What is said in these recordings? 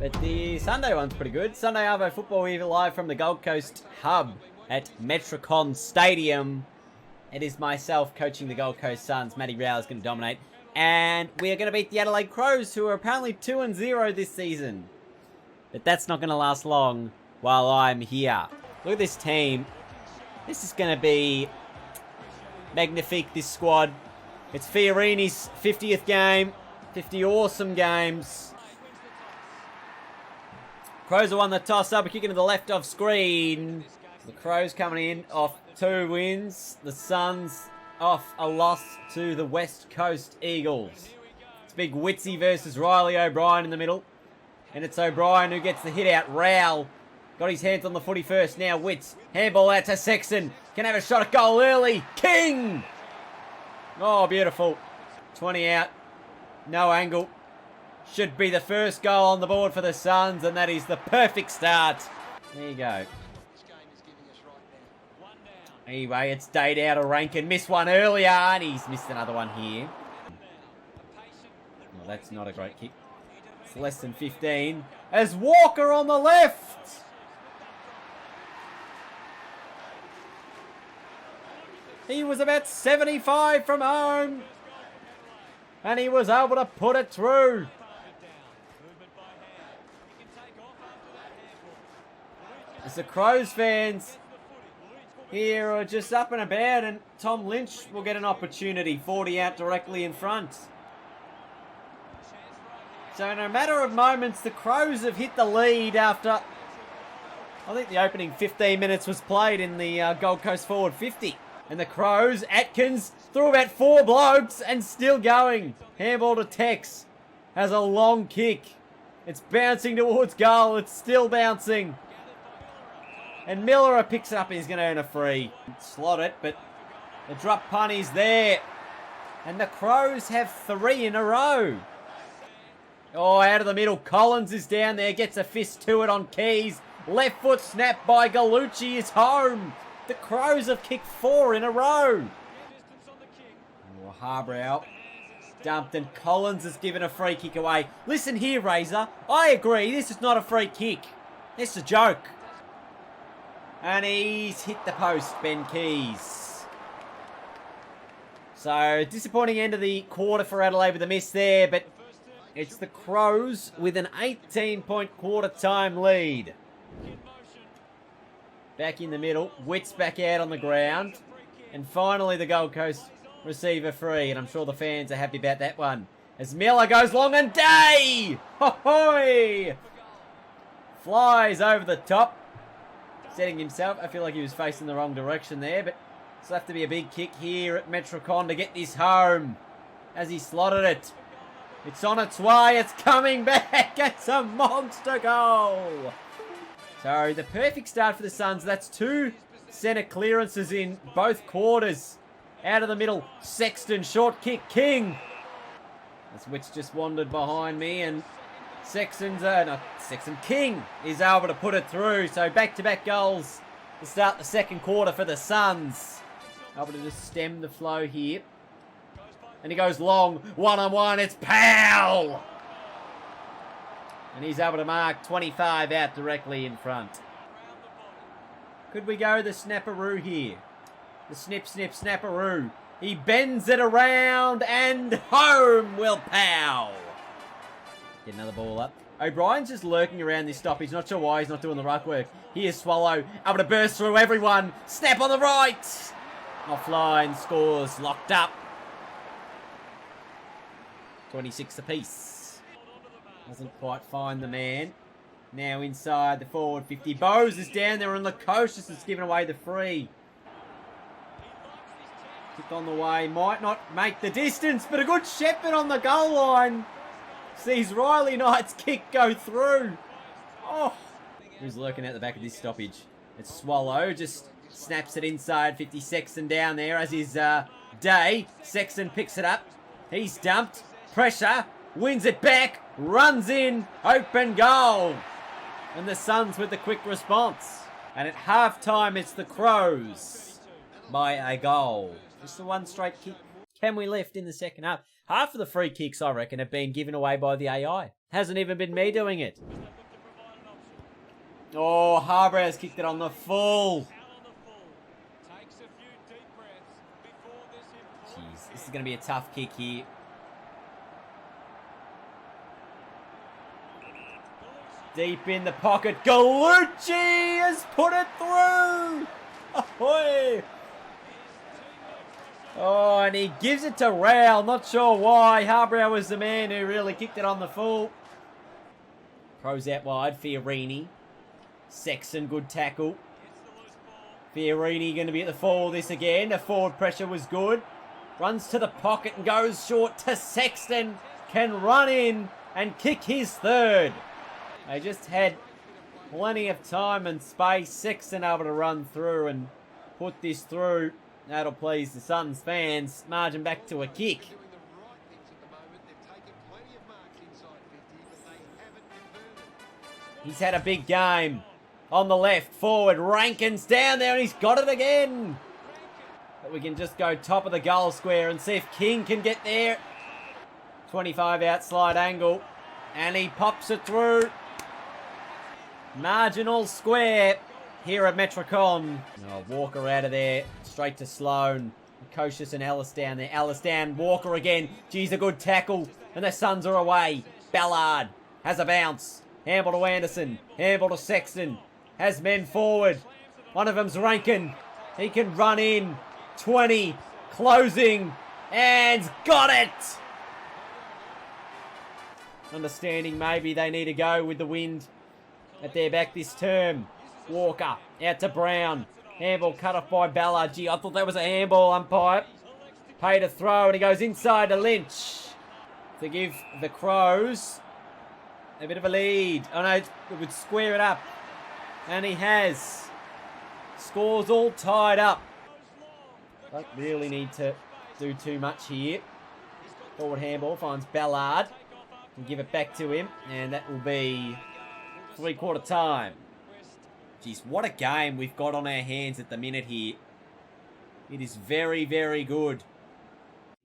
But the Sunday one's pretty good. Sunday Arvo Football, we're live from the Gold Coast hub at Metricon Stadium. It is myself coaching the Gold Coast Suns. Matty Rowell is going to dominate. And we are going to beat the Adelaide Crows, who are apparently 2-0 this season. But that's not going to last long while I'm here. Look at this team. This is going to be magnifique, this squad. It's Fiorini's 50th game. 50 awesome games. Crows have won the toss-up. A kick into the left off screen. The Crows coming in off 2 wins. The Suns off a loss to the West Coast Eagles. It's big Witsy versus Riley O'Brien in the middle. And it's O'Brien who gets the hit out. Rowell got his hands on the footy first. Now Wits. Handball out to Sexton. Can have a shot at goal early. King! Oh, beautiful. 20 out. No angle. Should be the first goal on the board for the Suns, and that is the perfect start. There you go. Anyway, it's Dade out of Rankin. Missed one earlier, and he's missed another one here. Well, that's not a great kick. It's less than 15. As Walker on the left. He was about 75 from home. And he was able to put it through. As the Crows fans here are just up and about, and Tom Lynch will get an opportunity. 40 out directly in front. So in a matter of moments, the Crows have hit the lead after, I think the opening 15 minutes was played in the Gold Coast forward 50. And the Crows, Atkins, threw about 4 blokes and still going. Handball to Tex. Has a long kick. It's bouncing towards goal. It's still bouncing. And Miller picks it up and he's going to earn a free. Slot it, but the drop punt is there. And the Crows have 3 in a row. Oh, out of the middle. Collins is down there. Gets a fist to it on Keys. Left foot snap by Gallucci is home. The Crows have kicked 4 in a row. Oh, Harbrow dumped and Collins has given a free kick away. Listen here, Razor. I agree. This is not a free kick. This is a joke. And he's hit the post, Ben Keys. So, disappointing end of the quarter for Adelaide with a miss there, but it's the Crows with an 18-point quarter time lead. Back in the middle. Wits back out on the ground. And finally the Gold Coast receive a free. And I'm sure the fans are happy about that one. As Miller goes long and Day! Ho-hoy! Flies over the top. Setting himself. I feel like he was facing the wrong direction there. But it's have to be a big kick here at Metricon to get this home. As he slotted it. It's on its way. It's coming back. It's a monster goal. So, the perfect start for the Suns. That's 2 centre clearances in both quarters. Out of the middle, Sexton, short kick, King. As Witch just wandered behind me, and King is able to put it through. So, back-to-back goals to start the second quarter for the Suns. Able to just stem the flow here. And he goes long, one-on-one, it's Powell! And he's able to mark 25 out directly in front. Could we go the snapperoo here? The snip, snip, snapperoo. He bends it around and home, Will Powell. Get another ball up. O'Brien's just lurking around this stop. He's not sure why he's not doing the ruck work. Here's Swallow, able to burst through everyone. Snap on the right. Offline, scores, locked up. 26 apiece. Doesn't quite find the man. Now inside the forward 50. Bowes is down there and Lukosius has given away the free. Kick on the way. Might not make the distance, but a good Shepherd on the goal line. Sees Riley Knight's kick go through. Oh. Who's lurking at the back of this stoppage? It's Swallow. Just snaps it inside. 50 Sexton down there as his Day. Sexton picks it up. He's dumped. Pressure. Wins it back, runs in, open goal. And the Suns with the quick response. And at halftime, it's the Crows by a goal. Just the one straight kick. Can we lift in the second half? Half of the free kicks, I reckon, have been given away by the AI. Hasn't even been me doing it. Oh, Harbour has kicked it on the full. Jeez, this is going to be a tough kick here. Deep in the pocket, Gallucci has put it through! Ahoy! Oh, and he gives it to Rowell. Not sure why. Harbour was the man who really kicked it on the full. Pros out wide, Fiorini. Sexton, good tackle. Fiorini going to be at the full this again. The forward pressure was good. Runs to the pocket and goes short to Sexton. Can run in and kick his third. They just had plenty of time and space. Sexton able to run through and put this through. That'll please the Suns fans. Margin back to a kick. He's had a big game. On the left, forward, Rankin's down there and he's got it again. But we can just go top of the goal square and see if King can get there. 25 out slide angle. And he pops it through. Marginal square here at Metricon. Oh, Walker out of there. Straight to Sloan. Kocius and Ellis down there. Ellis down. Walker again. Geez, a good tackle. And the Suns are away. Ballard has a bounce. Handball to Anderson. Handball to Sexton. Has men forward. One of them's Rankin. He can run in. 20. Closing. And got it! Understanding maybe they need to go with the wind at their back this term. Walker out to Brown. Handball cut off by Ballard. Gee, I thought that was a handball, umpire. Paid a throw and he goes inside to Lynch to give the Crows a bit of a lead. Oh no, it would square it up. And he has. Scores all tied up. Don't really need to do too much here. Forward handball finds Ballard. And give it back to him. And that will be 3/4 time. Jeez, what a game we've got on our hands at the minute here. It is very, very good.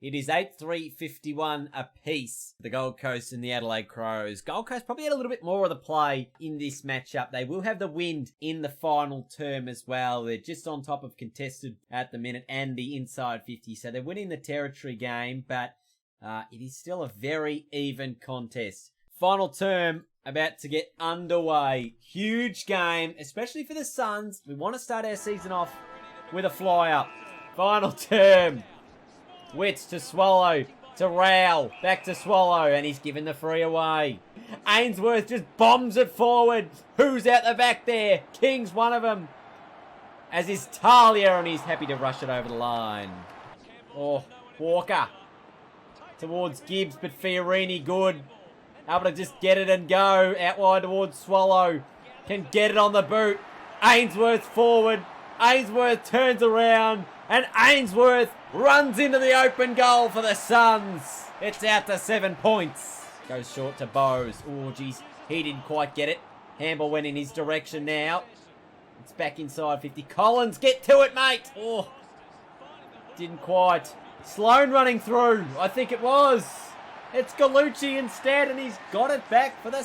It is 8-3-51 apiece, the Gold Coast and the Adelaide Crows. Gold Coast probably had a little bit more of the play in this matchup. They will have the wind in the final term as well. They're just on top of contested at the minute and the inside 50. So they're winning the territory game, but it is still a very even contest. Final term about to get underway. Huge game, especially for the Suns. We want to start our season off with a fly-up. Final term. Wits to Swallow, to Rowell, back to Swallow, and he's given the free away. Ainsworth just bombs it forward. Who's out the back there? King's one of them. As is Talia, and he's happy to rush it over the line. Oh, Walker towards Gibbs, but Fiorini good. Able to just get it and go. Out wide towards Swallow. Can get it on the boot. Ainsworth forward. Ainsworth turns around. And Ainsworth runs into the open goal for the Suns. It's out to 7 points. Goes short to Bowes. Oh, geez. He didn't quite get it. Handball went in his direction now. It's back inside 50. Collins, get to it, mate. Oh, didn't quite. Sloan running through. I think it was. It's Gallucci instead, and he's got it back for the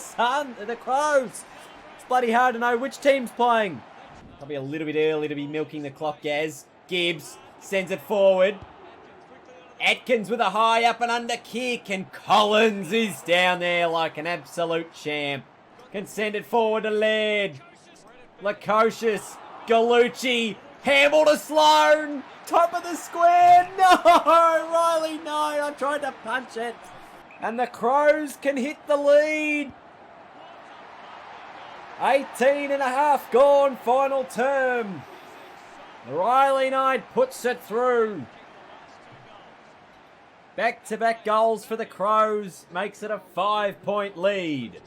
the Crows. It's bloody hard to know which team's playing. Probably a little bit early to be milking the clock, Gaz. Gibbs sends it forward. Atkins with a high up and under kick, and Collins is down there like an absolute champ. Can send it forward to Laird. Lukosius, Gallucci, handball to Sloan. Top of the square. No, Riley, no. I tried to punch it. And the Crows can hit the lead. 18 and a half gone, final term. Riley Knight puts it through. Back-to-back goals for the Crows. Makes it a 5-point lead.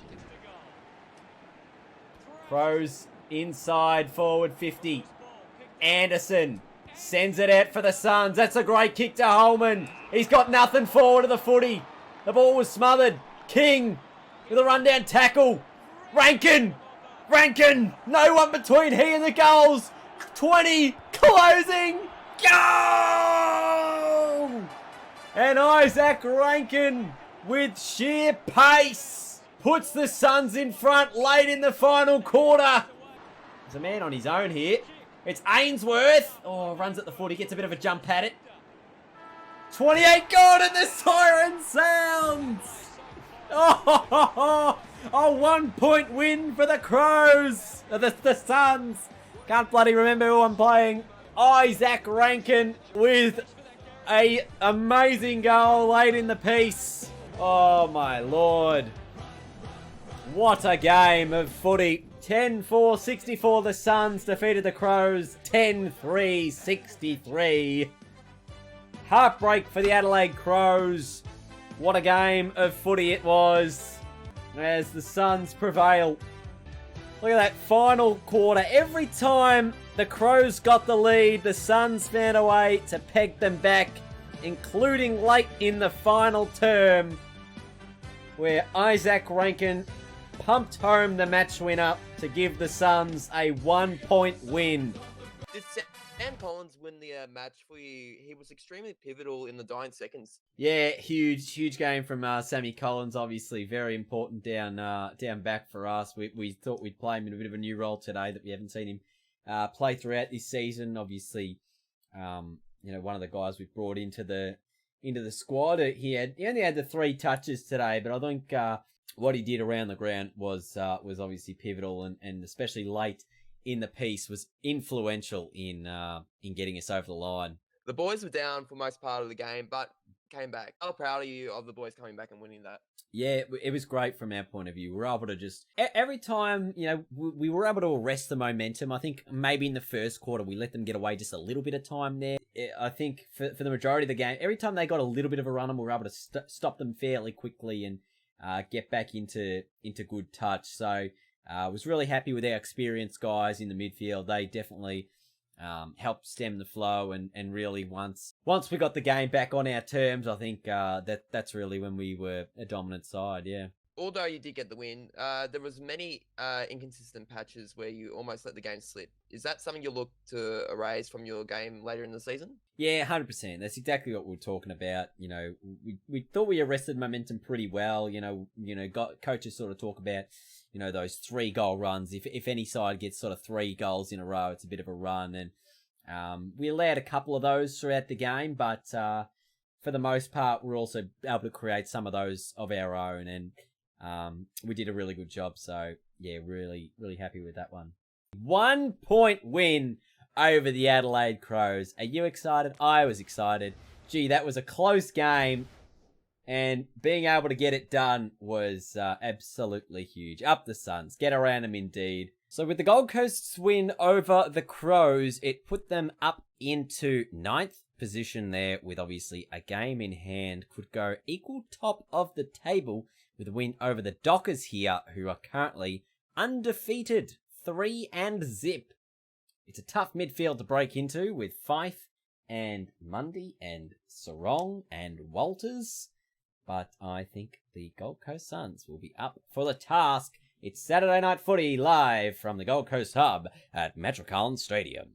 Crows inside forward 50. Anderson sends it out for the Suns. That's a great kick to Holman. He's got nothing forward of the footy. The ball was smothered. King with a rundown tackle. Rankin. No one between he and the goals. 20. Closing. Goal! And Isaac Rankin with sheer pace puts the Suns in front late in the final quarter. There's a man on his own here. It's Ainsworth. Oh, runs at the foot. He gets a bit of a jump at it. 28 gone and the siren sounds. Oh, a 1 point win for the Crows. The Suns. Can't bloody remember who I'm playing. Isaac Rankin with a amazing goal late in the piece. Oh my lord. What a game of footy. 10-4-64 the Suns defeated the Crows 10-3-63. Heartbreak for the Adelaide Crows. What a game of footy it was as the Suns prevail. Look at that final quarter. Every time the Crows got the lead, the Suns found a way to peg them back, including late in the final term, where Isaac Rankin pumped home the match winner to give the Suns a 1 point win. Did Sam Collins win the match for you? He was extremely pivotal in the dying seconds. Yeah, huge game from Sammy Collins. Obviously, very important down back for us. We thought we'd play him in a bit of a new role today that we haven't seen him play throughout this season. Obviously, one of the guys we've brought into the squad. He only had the 3 touches today, but I think what he did around the ground was obviously pivotal and especially late in the piece was influential in getting us over the line. The boys were down for most part of the game, but came back. How proud of you of the boys coming back and winning that? Yeah, it was great from our point of view. We were able to just every time, we were able to arrest the momentum. I think maybe in the first quarter we let them get away just a little bit of time there. I think for the majority of the game, every time they got a little bit of a run, we were able to stop them fairly quickly and get back into good touch. So I was really happy with our experienced guys in the midfield. They definitely helped stem the flow and really once we got the game back on our terms, I think that's really when we were a dominant side, yeah. Although you did get the win, there was many inconsistent patches where you almost let the game slip. Is that something you look to erase from your game later in the season? Yeah, 100%. That's exactly what we're talking about. We thought we arrested momentum pretty well. Coaches sort of talk about, those 3 goal runs. If any side gets sort of 3 goals in a row, it's a bit of a run. And we allowed a couple of those throughout the game, but for the most part, we're also able to create some of those of our own. And we did a really good job. So, yeah, really, really happy with that one. 1 point win over the Adelaide Crows. Are you excited? I was excited. Gee, that was a close game. And being able to get it done was absolutely huge. Up the Suns. Get around them indeed. So with the Gold Coast's win over the Crows, it put them up into 9th position there with obviously a game in hand. Could go equal top of the table with a win over the Dockers here, who are currently undefeated. 3-0. It's a tough midfield to break into with Fife and Mundy and Sarong and Walters. But I think the Gold Coast Suns will be up for the task. It's Saturday Night Footy live from the Gold Coast Hub at Metrocon Stadium.